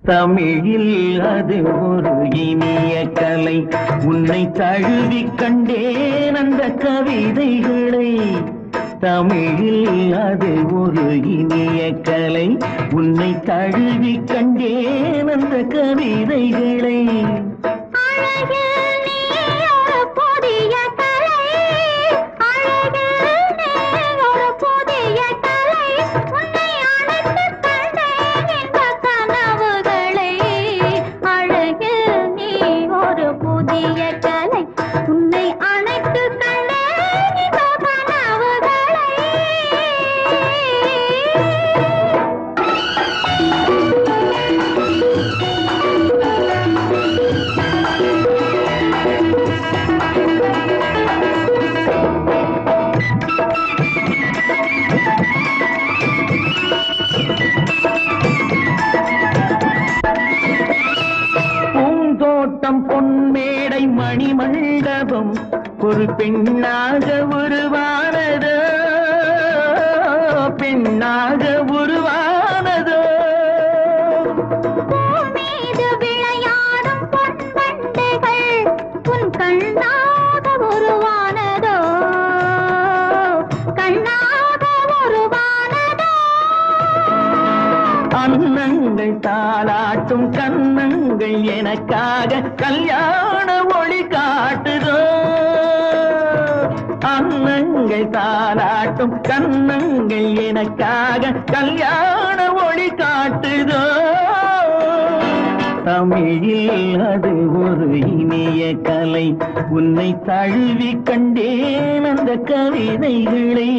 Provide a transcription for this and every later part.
தமிழில் அது ஒரு இனிய கலை. உன்னை தழுவிக் கண்டேன் அந்த கவிதைகளை. தமிழில் அது ஒரு இனிய கலை. உன்னை தழுவிக் கண்டேன் அந்த கவிதைகளை. பொன்மேடை மணிமண்டபம் ஒரு பெண்ணாக உருவானதோ, பெண்ணாக உருவானதோ. மீது விளையாடும் பொன்வண்டுகள் உன் கண்ணாக உருவானதோ, கண்ணாக உருவானதோ. அன்னங்கள் தாளாட்டும் கன்னங்கள் எனக்காக கல்யாண ஒளி காட்டுதோ. அன்னங்கள் தாளாட்டும் கன்னங்கள் எனக்காக கல்யாண ஒளி காட்டுதோ. தமிழில் அது ஒரு இனிய கலை. உன்னை தழுவிக் கண்டேன் அந்த கவிதைகளை.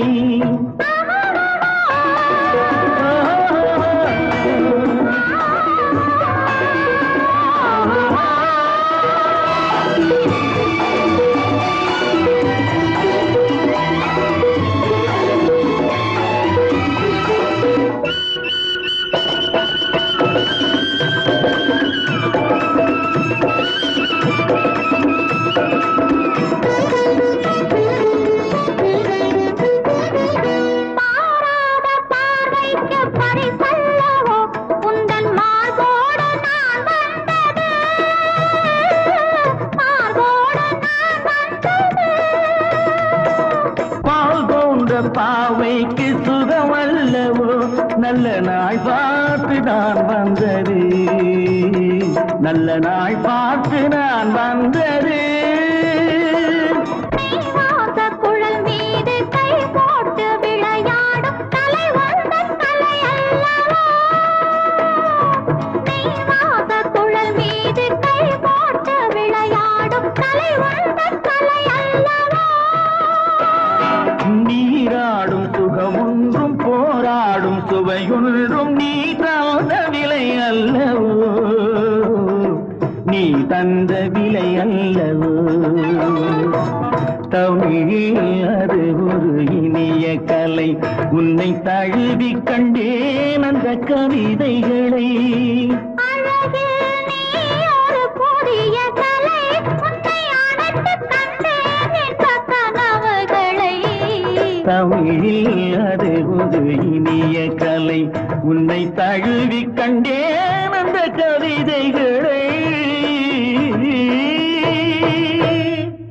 பாவைக்கு சுகமல்லவோ, நல்ல நாள் பார்த்து நான் வந்தது, நல்ல நாள் பார்த்து நான் வந்தது. குழல் மீது கை போட்டு விளையாடும் கலை வந்தன் கலை அல்லவோ. குழல் மீது கை போட்டு விளையாடும் கலை வந்தன் கலை அல்லவோ. நீராடும் சுகமொன்றும் போராடும் சுவையொன்றும் நீ தந்த விலை அல்லவோ, நீ தந்த விலை அல்லவோ. தமிழில் அது ஒரு இனிய கலை. உன்னை தழுவிக் கண்டேன் அந்த கவிதைகளை. தமிழில் அது ஒரு இனிய கலை. உன்னை தழுவிக் கண்டேன் அந்த கவிதைகளை.